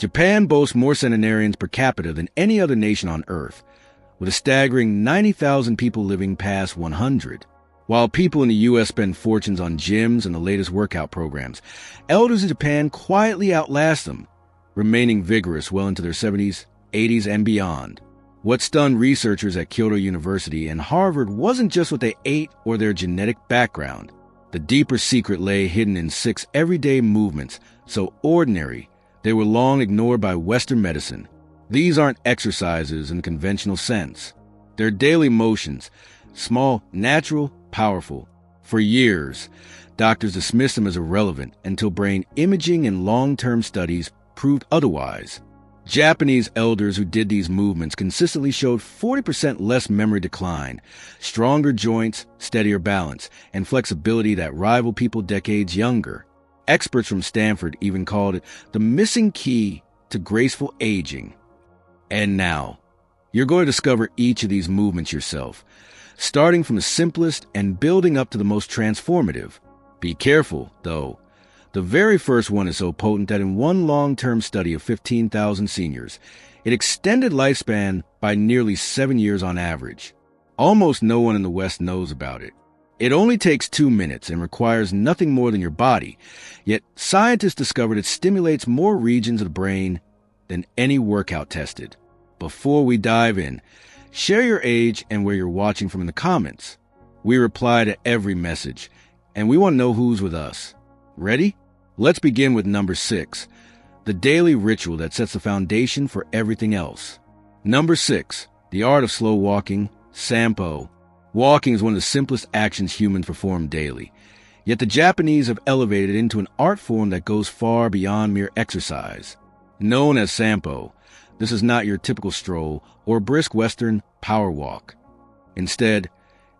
Japan boasts more centenarians per capita than any other nation on Earth, with a staggering 90,000 people living past 100. While people in the U.S. spend fortunes on gyms and the latest workout programs, elders in Japan quietly outlast them, remaining vigorous well into their 70s, 80s, and beyond. What stunned researchers at Kyoto University and Harvard wasn't just what they ate or their genetic background. The deeper secret lay hidden in 6 everyday movements, so ordinary they were long ignored by Western medicine. These aren't exercises in the conventional sense. They're daily motions, small, natural, powerful. For years, doctors dismissed them as irrelevant until brain imaging and long-term studies proved otherwise. Japanese elders who did these movements consistently showed 40% less memory decline, stronger joints, steadier balance, and flexibility that rival people decades younger. Experts from Stanford even called it the missing key to graceful aging. And now, you're going to discover each of these movements yourself, starting from the simplest and building up to the most transformative. Be careful, though. The very first one is so potent that in one long-term study of 15,000 seniors, it extended lifespan by nearly 7 years on average. Almost no one in the West knows about it. It only takes 2 minutes and requires nothing more than your body, yet scientists discovered it stimulates more regions of the brain than any workout tested. Before we dive in, share your age and where you're watching from in the comments. We reply to every message, and we want to know who's with us. Ready? Let's begin with number 6, the daily ritual that sets the foundation for everything else. Number 6, the art of slow walking, Sampo. Walking is one of the simplest actions humans perform daily, yet the Japanese have elevated it into an art form that goes far beyond mere exercise. Known as Sampo, this is not your typical stroll or brisk Western power walk. Instead,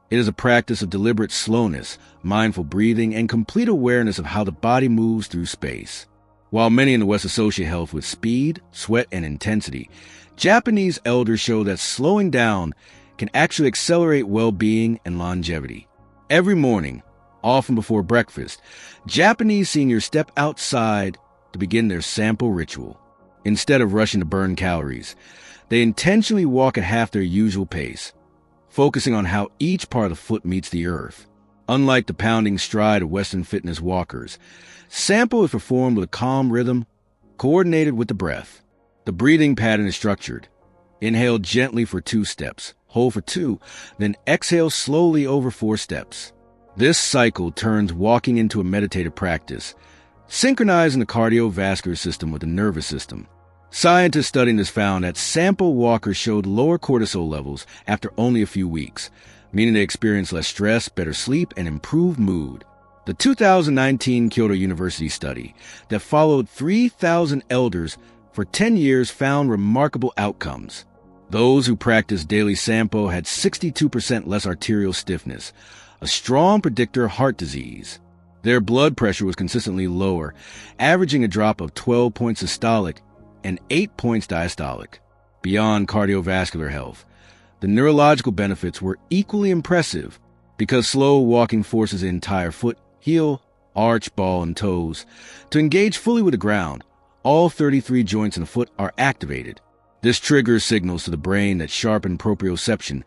it is a practice of deliberate slowness, mindful breathing, and complete awareness of how the body moves through space. While many in the West associate health with speed, sweat, and intensity, Japanese elders show that slowing down can actually accelerate well-being and longevity. Every morning, often before breakfast, Japanese seniors step outside to begin their Sampo ritual. Instead of rushing to burn calories, they intentionally walk at half their usual pace, focusing on how each part of the foot meets the earth. Unlike the pounding stride of Western fitness walkers, Sampo is performed with a calm rhythm, coordinated with the breath. The breathing pattern is structured. Inhale gently for 2 steps, hold for 2, then exhale slowly over 4 steps. This cycle turns walking into a meditative practice, synchronizing the cardiovascular system with the nervous system. Scientists studying this found that Sampo walkers showed lower cortisol levels after only a few weeks, meaning they experienced less stress, better sleep, and improved mood. The 2019 Kyoto University study that followed 3,000 elders for 10 years found remarkable outcomes. Those who practiced daily Sampo had 62% less arterial stiffness, a strong predictor of heart disease. Their blood pressure was consistently lower, averaging a drop of 12 points systolic and 8 points diastolic. Beyond cardiovascular health, the neurological benefits were equally impressive because slow walking forces the entire foot, heel, arch, ball, and toes to engage fully with the ground. All 33 joints in the foot are activated. This triggers signals to the brain that sharpen proprioception,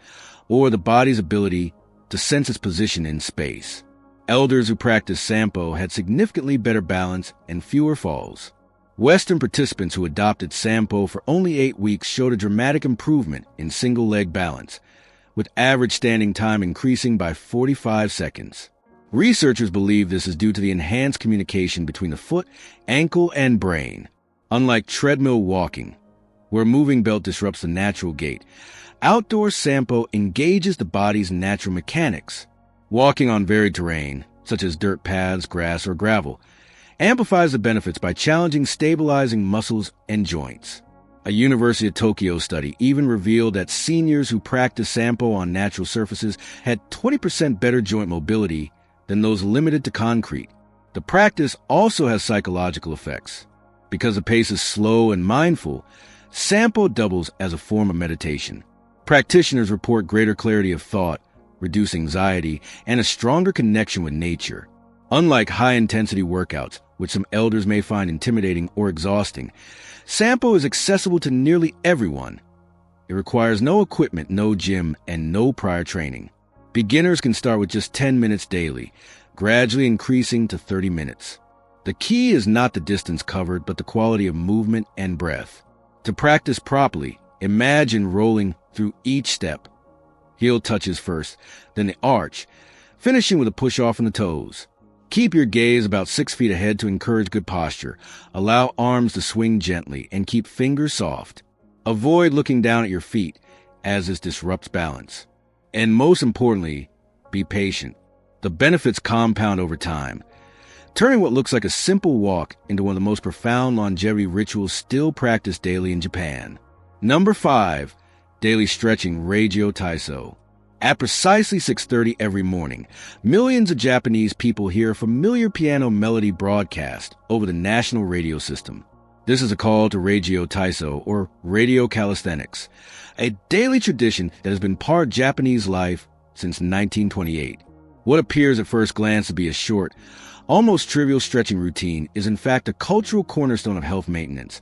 or the body's ability to sense its position in space. Elders who practiced Sampo had significantly better balance and fewer falls. Western participants who adopted Sampo for only 8 weeks showed a dramatic improvement in single-leg balance, with average standing time increasing by 45 seconds. Researchers believe this is due to the enhanced communication between the foot, ankle, and brain. Unlike treadmill walking, where a moving belt disrupts the natural gait, outdoor Sampo engages the body's natural mechanics. Walking on varied terrain, such as dirt paths, grass, or gravel, amplifies the benefits by challenging stabilizing muscles and joints. A University of Tokyo study even revealed that seniors who practiced Sampo on natural surfaces had 20% better joint mobility than those limited to concrete. The practice also has psychological effects. Because the pace is slow and mindful, Sampo doubles as a form of meditation. Practitioners report greater clarity of thought, reduced anxiety, and a stronger connection with nature. Unlike high-intensity workouts, which some elders may find intimidating or exhausting, Sampo is accessible to nearly everyone. It requires no equipment, no gym, and no prior training. Beginners can start with just 10 minutes daily, gradually increasing to 30 minutes. The key is not the distance covered, but the quality of movement and breath. To practice properly, imagine rolling through each step. Heel touches first, then the arch, finishing with a push-off on the toes. Keep your gaze about 6 feet ahead to encourage good posture. Allow arms to swing gently and keep fingers soft. Avoid looking down at your feet, as this disrupts balance. And most importantly, be patient. The benefits compound over time, turning what looks like a simple walk into one of the most profound longevity rituals still practiced daily in Japan. Number 5, daily stretching, Rajio Taiso. At precisely 6:30 every morning, millions of Japanese people hear a familiar piano melody broadcast over the national radio system. This is a call to Rajio Taiso, or radio calisthenics, a daily tradition that has been part of Japanese life since 1928. What appears at first glance to be a short, almost trivial stretching routine is in fact a cultural cornerstone of health maintenance,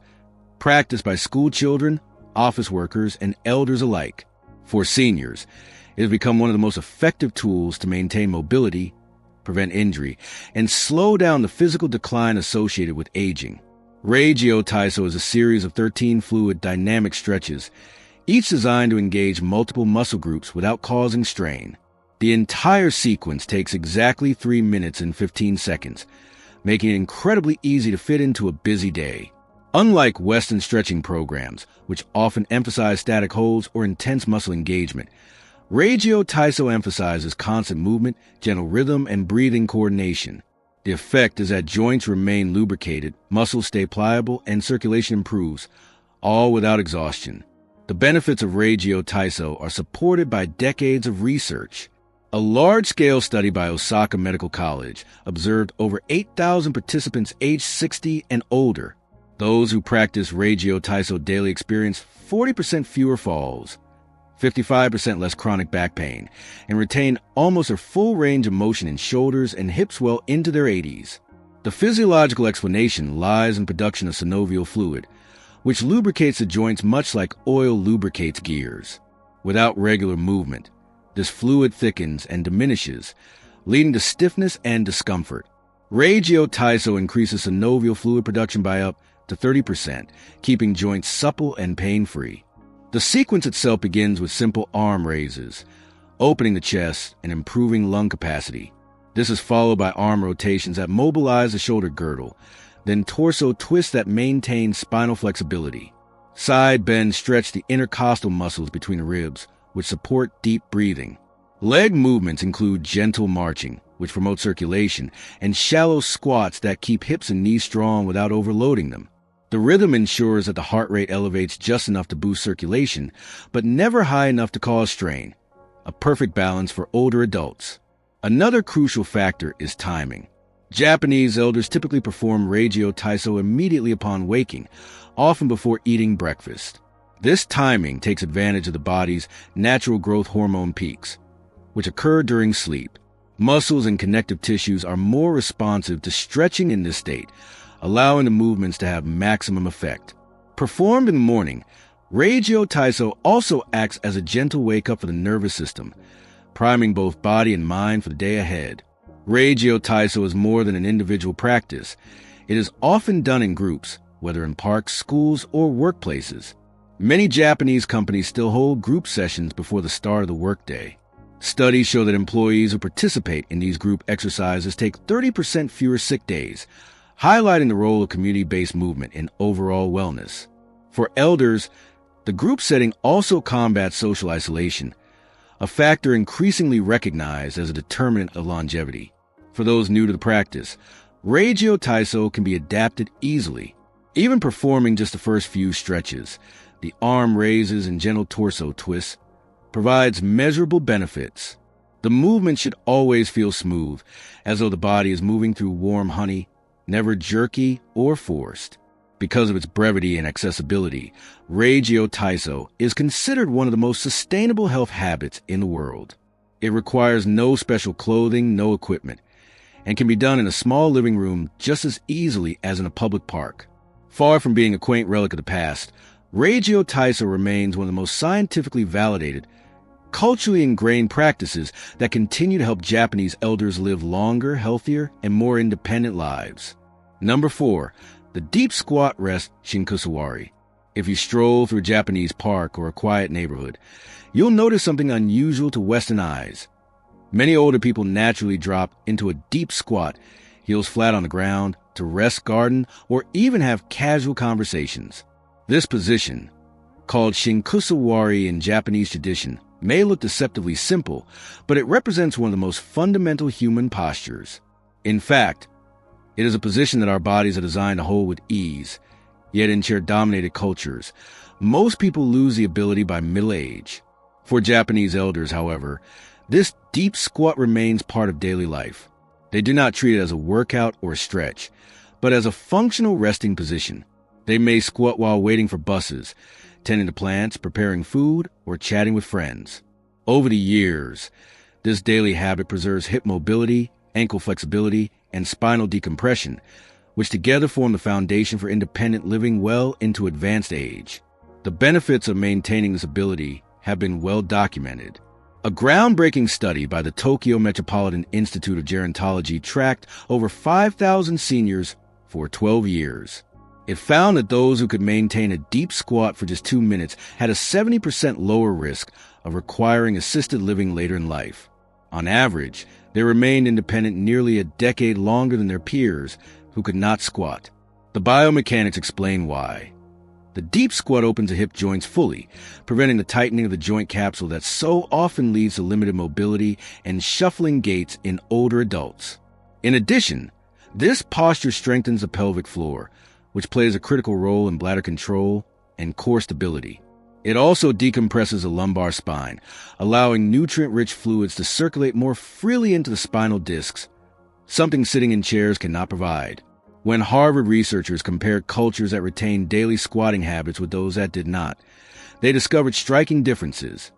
practiced by school children, office workers, and elders alike. For seniors, it has become one of the most effective tools to maintain mobility, prevent injury, and slow down the physical decline associated with aging. Rajio Taiso is a series of 13 fluid dynamic stretches, each designed to engage multiple muscle groups without causing strain. The entire sequence takes exactly 3 minutes and 15 seconds, making it incredibly easy to fit into a busy day. Unlike Western stretching programs, which often emphasize static holds or intense muscle engagement, Rajio Taiso emphasizes constant movement, gentle rhythm, and breathing coordination. The effect is that joints remain lubricated, muscles stay pliable, and circulation improves, all without exhaustion. The benefits of Rajio Taiso are supported by decades of research. A large-scale study by Osaka Medical College observed over 8,000 participants aged 60 and older. Those who practice Rajio Taiso daily experience 40% fewer falls, 55% less chronic back pain, and retain almost a full range of motion in shoulders and hips well into their 80s. The physiological explanation lies in production of synovial fluid, which lubricates the joints much like oil lubricates gears. Without regular movement, this fluid thickens and diminishes, leading to stiffness and discomfort. Rajio Taiso increases synovial fluid production by up to 30%, keeping joints supple and pain-free. The sequence itself begins with simple arm raises, opening the chest and improving lung capacity. This is followed by arm rotations that mobilize the shoulder girdle, then torso twists that maintain spinal flexibility. Side bends stretch the intercostal muscles between the ribs, which support deep breathing. Leg movements include gentle marching, which promotes circulation, and shallow squats that keep hips and knees strong without overloading them. The rhythm ensures that the heart rate elevates just enough to boost circulation, but never high enough to cause strain, a perfect balance for older adults. Another crucial factor is timing. Japanese elders typically perform Rajio Taiso immediately upon waking, often before eating breakfast. This timing takes advantage of the body's natural growth hormone peaks, which occur during sleep. Muscles and connective tissues are more responsive to stretching in this state, allowing the movements to have maximum effect. Performed in the morning, Rajio Taiso also acts as a gentle wake-up for the nervous system, priming both body and mind for the day ahead. Rajio Taiso is more than an individual practice. It is often done in groups, whether in parks, schools, or workplaces. Many Japanese companies still hold group sessions before the start of the workday. Studies show that employees who participate in these group exercises take 30% fewer sick days, highlighting the role of community-based movement in overall wellness. For elders, the group setting also combats social isolation, a factor increasingly recognized as a determinant of longevity. For those new to the practice, Rajio Taiso can be adapted easily. Even performing just the first few stretches, the arm raises and gentle torso twists, provides measurable benefits. The movement should always feel smooth, as though the body is moving through warm honey, never jerky or forced. Because of its brevity and accessibility, Rajio Taiso is considered one of the most sustainable health habits in the world. It requires no special clothing, no equipment, and can be done in a small living room just as easily as in a public park. Far from being a quaint relic of the past, Rajio Taiso remains one of the most scientifically validated, culturally ingrained practices that continue to help Japanese elders live longer, healthier, and more independent lives. Number 4. The deep squat rest Shinkusuwari. If you stroll through a Japanese park or a quiet neighborhood, you'll notice something unusual to Western eyes. Many older people naturally drop into a deep squat, heels flat on the ground, to rest, garden, or even have casual conversations. This position, called Shinkusuwari in Japanese tradition, may look deceptively simple, but it represents one of the most fundamental human postures. In fact, it is a position that our bodies are designed to hold with ease. Yet in chair-dominated cultures, most people lose the ability by middle age. For Japanese elders, however, this deep squat remains part of daily life. They do not treat it as a workout or a stretch, but as a functional resting position. They may squat while waiting for buses, tending to plants, preparing food, or chatting with friends. Over the years, this daily habit preserves hip mobility, ankle flexibility, and spinal decompression, which together form the foundation for independent living well into advanced age. The benefits of maintaining this ability have been well documented. A groundbreaking study by the Tokyo Metropolitan Institute of Gerontology tracked over 5,000 seniors for 12 years. It found that those who could maintain a deep squat for just 2 minutes had a 70% lower risk of requiring assisted living later in life. On average, they remained independent nearly a decade longer than their peers who could not squat. The biomechanics explain why. The deep squat opens the hip joints fully, preventing the tightening of the joint capsule that so often leads to limited mobility and shuffling gaits in older adults. In addition, this posture strengthens the pelvic floor, which plays a critical role in bladder control and core stability. It also decompresses the lumbar spine, allowing nutrient-rich fluids to circulate more freely into the spinal discs, something sitting in chairs cannot provide. When Harvard researchers compared cultures that retained daily squatting habits with those that did not, they discovered striking differences.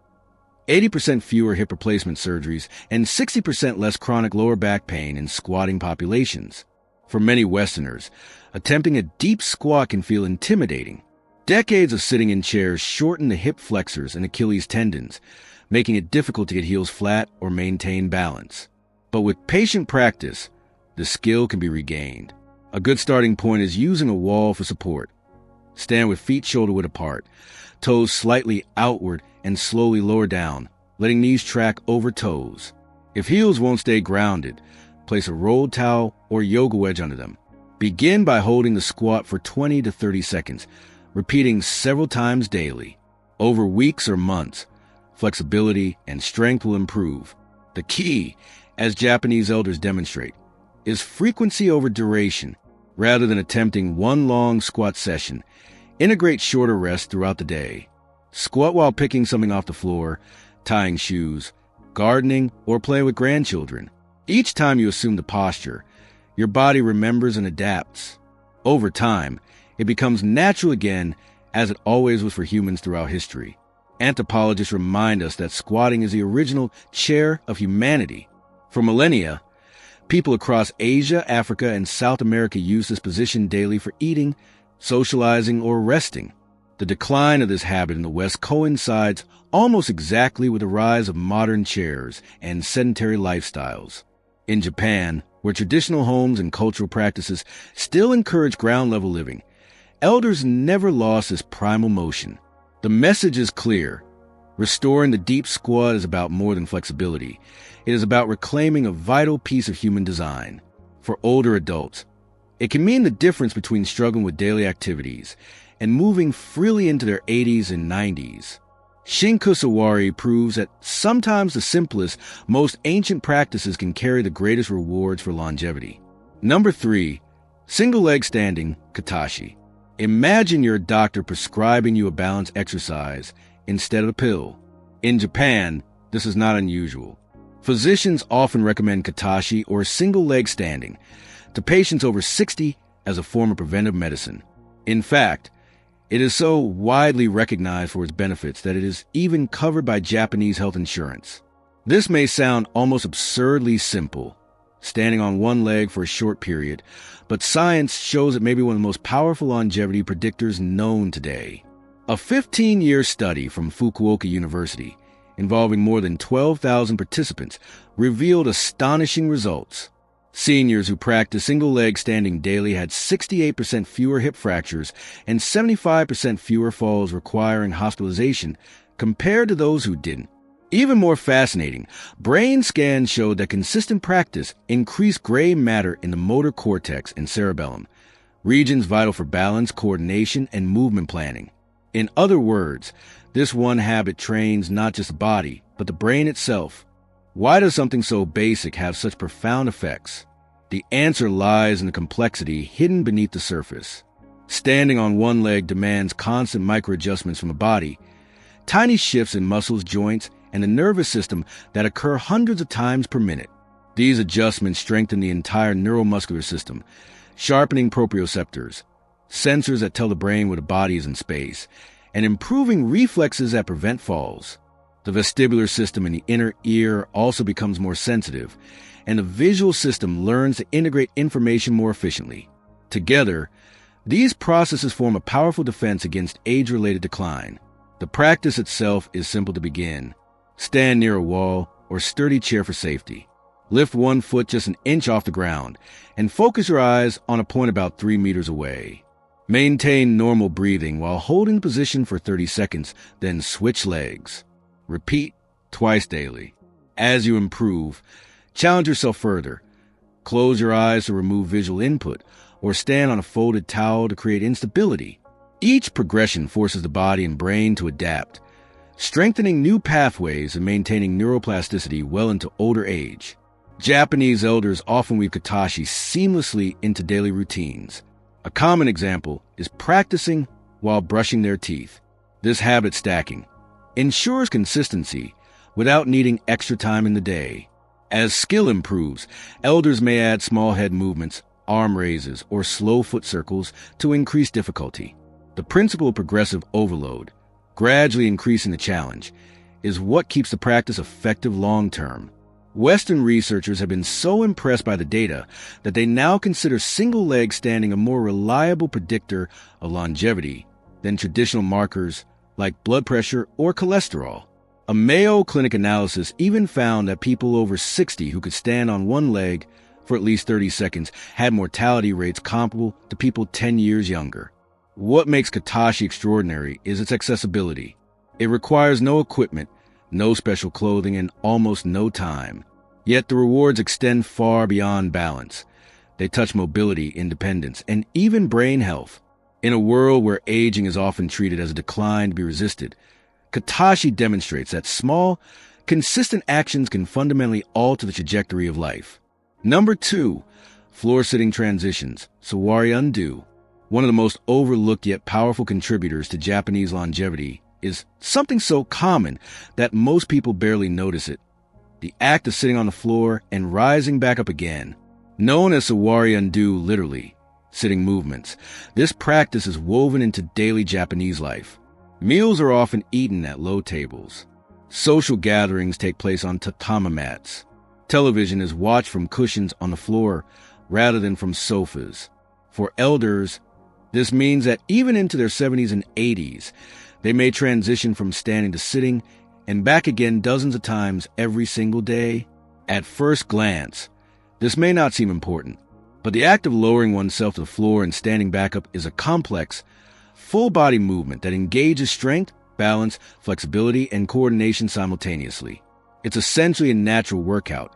80% fewer hip replacement surgeries and 60% less chronic lower back pain in squatting populations. For many Westerners, attempting a deep squat can feel intimidating. Decades of sitting in chairs shorten the hip flexors and Achilles tendons, making it difficult to get heels flat or maintain balance. But with patient practice, the skill can be regained. A good starting point is using a wall for support. Stand with feet shoulder-width apart, toes slightly outward and slowly lower down, letting knees track over toes. If heels won't stay grounded, place a rolled towel or yoga wedge under them. Begin by holding the squat for 20 to 30 seconds, repeating several times daily. Over weeks or months, flexibility and strength will improve. The key, as Japanese elders demonstrate, is frequency over duration. Rather than attempting one long squat session, integrate shorter rests throughout the day. Squat while picking something off the floor, tying shoes, gardening, or playing with grandchildren. Each time you assume the posture, your body remembers and adapts. Over time, it becomes natural again, as it always was for humans throughout history. Anthropologists remind us that squatting is the original chair of humanity. For millennia, people across Asia, Africa, and South America use this position daily for eating, socializing, or resting. The decline of this habit in the West coincides almost exactly with the rise of modern chairs and sedentary lifestyles. In Japan, where traditional homes and cultural practices still encourage ground-level living, elders never lost this primal motion. The message is clear. Restoring the deep squat is about more than flexibility. It is about reclaiming a vital piece of human design. For older adults, it can mean the difference between struggling with daily activities and moving freely into their 80s and 90s. Shinkusuwari proves that sometimes the simplest, most ancient practices can carry the greatest rewards for longevity. Number 3, single leg standing, Kataashi. Imagine your doctor prescribing you a balanced exercise instead of a pill. In Japan, this is not unusual. Physicians often recommend Kataashi or single leg standing to patients over 60 as a form of preventive medicine. In fact, it is so widely recognized for its benefits that it is even covered by Japanese health insurance. This may sound almost absurdly simple. standing on one leg for a short period, but science shows it may be one of the most powerful longevity predictors known today. A 15-year study from Fukuoka University, involving more than 12,000 participants, revealed astonishing results. Seniors who practiced single-leg standing daily had 68% fewer hip fractures and 75% fewer falls requiring hospitalization compared to those who didn't. Even more fascinating, brain scans showed that consistent practice increased gray matter in the motor cortex and cerebellum, regions vital for balance, coordination, and movement planning. In other words, this one habit trains not just the body, but the brain itself. Why does something so basic have such profound effects? The answer lies in the complexity hidden beneath the surface. Standing on one leg demands constant microadjustments from the body, tiny shifts in muscles, joints, and the nervous system that occur hundreds of times per minute. These adjustments strengthen the entire neuromuscular system, sharpening proprioceptors, sensors that tell the brain where the body is in space, and improving reflexes that prevent falls. The vestibular system in the inner ear also becomes more sensitive, and the visual system learns to integrate information more efficiently. Together, these processes form a powerful defense against age-related decline. The practice itself is simple to begin. Stand near a wall or sturdy chair for safety. Lift one foot just an inch off the ground and focus your eyes on a point about 3 meters away. Maintain normal breathing while holding position for 30 seconds, then switch legs. Repeat twice daily. As you improve, challenge yourself further. Close your eyes to remove visual input or stand on a folded towel to create instability. Each progression forces the body and brain to adapt, strengthening new pathways and maintaining neuroplasticity well into older age. Japanese elders often weave Kataashi seamlessly into daily routines. A common example is practicing while brushing their teeth. This habit stacking ensures consistency without needing extra time in the day. As skill improves, elders may add small head movements, arm raises, or slow foot circles to increase difficulty. The principle of progressive overload, gradually increasing the challenge, is what keeps the practice effective long-term. Western researchers have been so impressed by the data that they now consider single-leg standing a more reliable predictor of longevity than traditional markers like blood pressure or cholesterol. A Mayo Clinic analysis even found that people over 60 who could stand on one leg for at least 30 seconds had mortality rates comparable to people 10 years younger. What makes Kataashi extraordinary is its accessibility. It requires no equipment, no special clothing, and almost no time. Yet the rewards extend far beyond balance. They touch mobility, independence, and even brain health. In a world where aging is often treated as a decline to be resisted, Kataashi demonstrates that small, consistent actions can fundamentally alter the trajectory of life. Number 2, floor-sitting transitions, Suwari Undo. One of the most overlooked yet powerful contributors to Japanese longevity is something so common that most people barely notice it: the act of sitting on the floor and rising back up again. Known as Suwari Undo, literally, sitting movements, this practice is woven into daily Japanese life. Meals are often eaten at low tables. Social gatherings take place on tatami mats. Television is watched from cushions on the floor rather than from sofas. For elders, this means that even into their 70s and 80s, they may transition from standing to sitting and back again dozens of times every single day. At first glance, this may not seem important, but the act of lowering oneself to the floor and standing back up is a complex, full-body movement that engages strength, balance, flexibility, and coordination simultaneously. It's essentially a natural workout,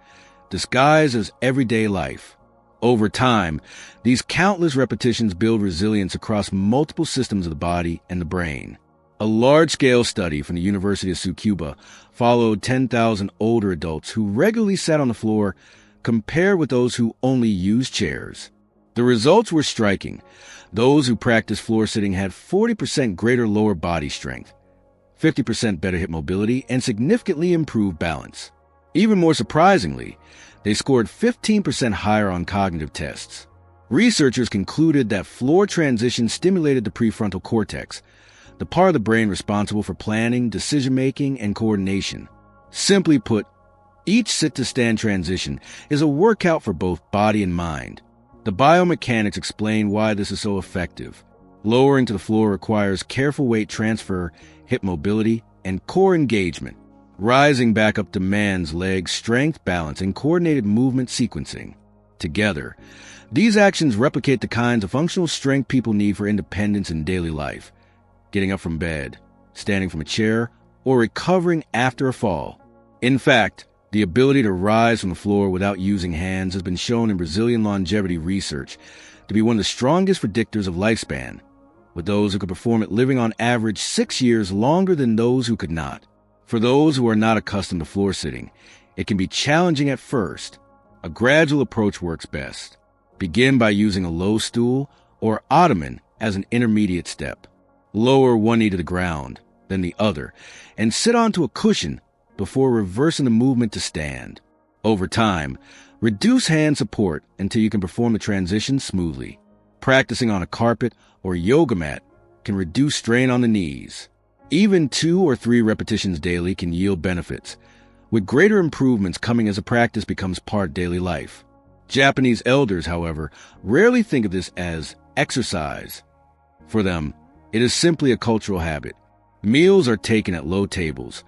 disguised as everyday life. Over time, these countless repetitions build resilience across multiple systems of the body and the brain. A large-scale study from the University of Tsukuba followed 10,000 older adults who regularly sat on the floor compared with those who only used chairs. The results were striking. Those who practiced floor sitting had 40% greater lower body strength, 50% better hip mobility, and significantly improved balance. Even more surprisingly, they scored 15% higher on cognitive tests. Researchers concluded that floor transition stimulated the prefrontal cortex, the part of the brain responsible for planning, decision-making, and coordination. Simply put, Each sit-to-stand transition is a workout for both body and mind. The biomechanics explain why this is so effective. Lowering to the floor requires careful weight transfer, hip mobility, and core engagement. Rising back up demands leg strength, balance, and coordinated movement sequencing. Together, these actions replicate the kinds of functional strength people need for independence in daily life. Getting up from bed, standing from a chair, or recovering after a fall. In fact, the ability to rise from the floor without using hands has been shown in Brazilian longevity research to be one of the strongest predictors of lifespan, with those who could perform it living on average 6 years longer than those who could not. For those who are not accustomed to floor sitting, it can be challenging at first. A gradual approach works best. Begin by using a low stool or ottoman as an intermediate step. Lower one knee to the ground, then the other, and sit onto a cushion before reversing the movement to stand. Over time, reduce hand support until you can perform the transition smoothly. Practicing on a carpet or yoga mat can reduce strain on the knees. Even 2 or 3 repetitions daily can yield benefits, with greater improvements coming as a practice becomes part of daily life. Japanese elders, however, rarely think of this as exercise. For them, it is simply a cultural habit. Meals are taken at low tables.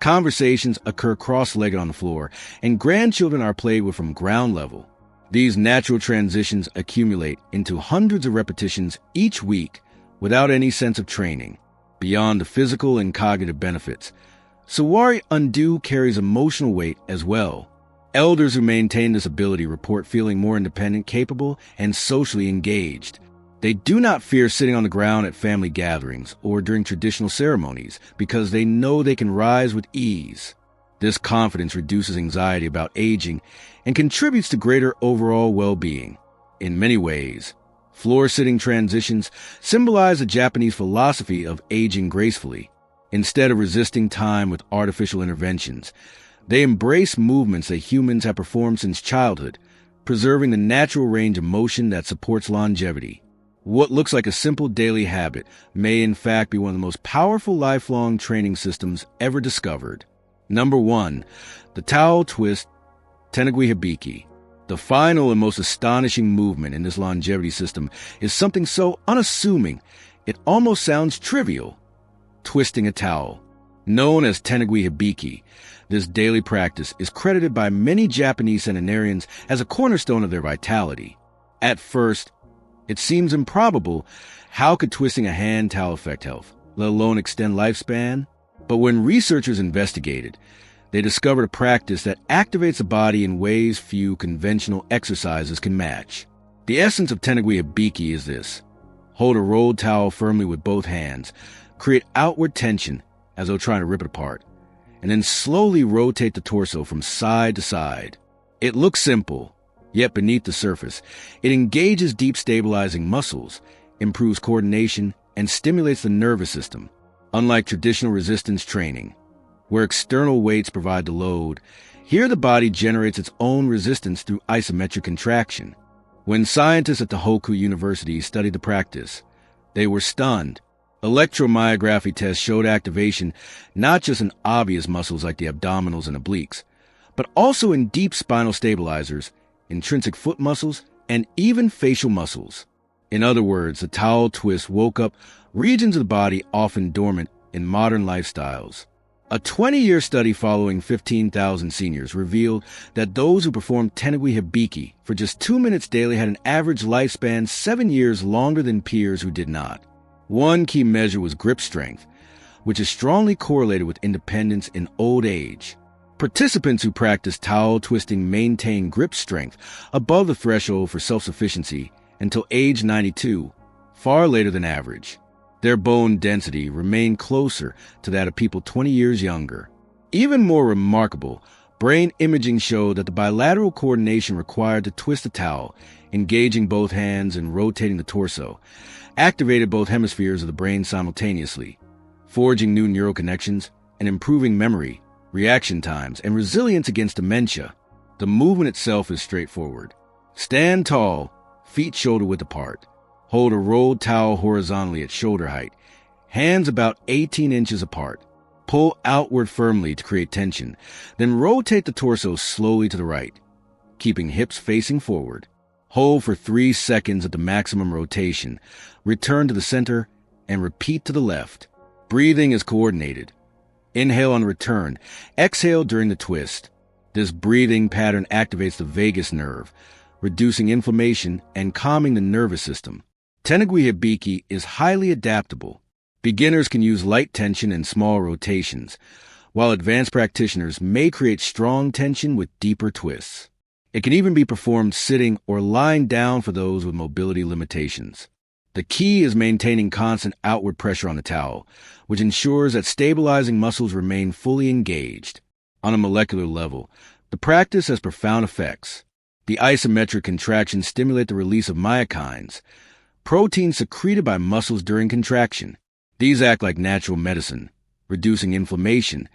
Conversations occur cross-legged on the floor, and grandchildren are played with from ground level. These natural transitions accumulate into hundreds of repetitions each week without any sense of training. Beyond the physical and cognitive benefits, Suwari Undo carries emotional weight as well. Elders who maintain this ability report feeling more independent, capable, and socially engaged. They do not fear sitting on the ground at family gatherings or during traditional ceremonies because they know they can rise with ease. This confidence reduces anxiety about aging and contributes to greater overall well-being. In many ways, floor-sitting transitions symbolize the Japanese philosophy of aging gracefully. Instead of resisting time with artificial interventions, they embrace movements that humans have performed since childhood, preserving the natural range of motion that supports longevity. What looks like a simple daily habit may in fact be one of the most powerful lifelong training systems ever discovered. Number 1. The Towel Twist, Tenugui Hibiki. The final and most astonishing movement in this longevity system is something so unassuming it almost sounds trivial. Twisting a towel. Known as Tenugui Hibiki, this daily practice is credited by many Japanese centenarians as a cornerstone of their vitality. At first, it seems improbable. How could twisting a hand towel affect health, let alone extend lifespan? But when researchers investigated, they discovered a practice that activates the body in ways few conventional exercises can match. The essence of Tenugui Hibiki is this. Hold a rolled towel firmly with both hands, create outward tension as though trying to rip it apart, and then slowly rotate the torso from side to side. It looks simple, yet beneath the surface, it engages deep stabilizing muscles, improves coordination, and stimulates the nervous system. Unlike traditional resistance training, where external weights provide the load, here the body generates its own resistance through isometric contraction. When scientists at the Hoku University studied the practice, they were stunned. Electromyography tests showed activation not just in obvious muscles like the abdominals and obliques, but also in deep spinal stabilizers, intrinsic foot muscles, and even facial muscles. In other words, the towel twist woke up regions of the body often dormant in modern lifestyles. A 20-year study following 15,000 seniors revealed that those who performed Tenugui Hibiki for just 2 minutes daily had an average lifespan 7 years longer than peers who did not. One key measure was grip strength, which is strongly correlated with independence in old age. Participants who practiced towel twisting maintained grip strength above the threshold for self-sufficiency until age 92, far later than average. Their bone density remained closer to that of people 20 years younger. Even more remarkable, brain imaging showed that the bilateral coordination required to twist a towel, engaging both hands and rotating the torso, activated both hemispheres of the brain simultaneously, forging new neural connections and improving memory, reaction times, and resilience against dementia. The movement itself is straightforward. Stand tall, feet shoulder-width apart. Hold a rolled towel horizontally at shoulder height, hands about 18 inches apart. Pull outward firmly to create tension, then rotate the torso slowly to the right, keeping hips facing forward. Hold for 3 seconds at the maximum rotation, return to the center, and repeat to the left. Breathing is coordinated. Inhale on return, exhale during the twist. This breathing pattern activates the vagus nerve, reducing inflammation and calming the nervous system. Tenugui Hibiki is highly adaptable. Beginners can use light tension and small rotations, while advanced practitioners may create strong tension with deeper twists. It can even be performed sitting or lying down for those with mobility limitations. The key is maintaining constant outward pressure on the towel, which ensures that stabilizing muscles remain fully engaged. On a molecular level, the practice has profound effects. The isometric contractions stimulate the release of myokines, proteins secreted by muscles during contraction. These act like natural medicine, reducing inflammation,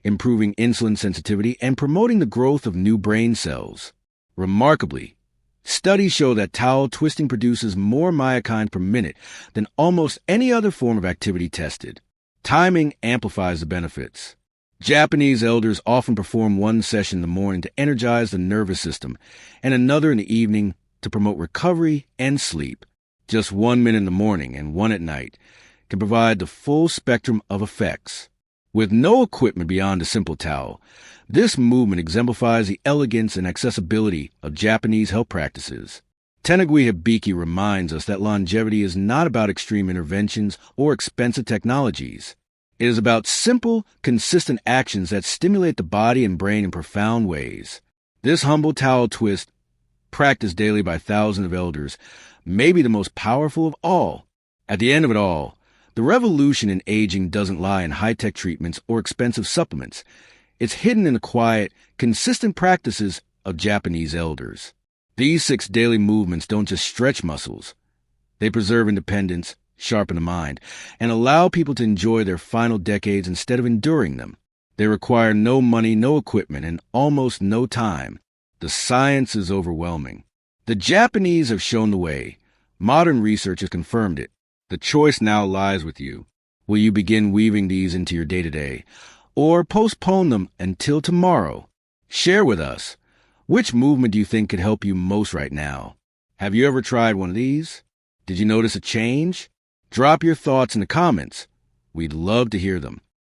improving insulin sensitivity, and promoting the growth of new brain cells. Remarkably, studies show that towel twisting produces more myokine per minute than almost any other form of activity tested. Timing amplifies the benefits. Japanese elders often perform one session in the morning to energize the nervous system and another in the evening to promote recovery and sleep. Just 1 minute in the morning and 1 at night can provide the full spectrum of effects. With no equipment beyond a simple towel, this movement exemplifies the elegance and accessibility of Japanese health practices. Tenugui Hibiki reminds us that longevity is not about extreme interventions or expensive technologies. It is about simple, consistent actions that stimulate the body and brain in profound ways. This humble towel twist, practiced daily by thousands of elders, may be the most powerful of all. At the end of it all, the revolution in aging doesn't lie in high-tech treatments or expensive supplements. It's hidden in the quiet, consistent practices of Japanese elders. These 6 daily movements don't just stretch muscles. They preserve independence, sharpen the mind, and allow people to enjoy their final decades instead of enduring them. They require no money, no equipment, and almost no time. The science is overwhelming. The Japanese have shown the way. Modern research has confirmed it. The choice now lies with you. Will you begin weaving these into your day-to-day, or postpone them until tomorrow? Share with us. Which movement do you think could help you most right now? Have you ever tried one of these? Did you notice a change? Drop your thoughts in the comments. We'd love to hear them.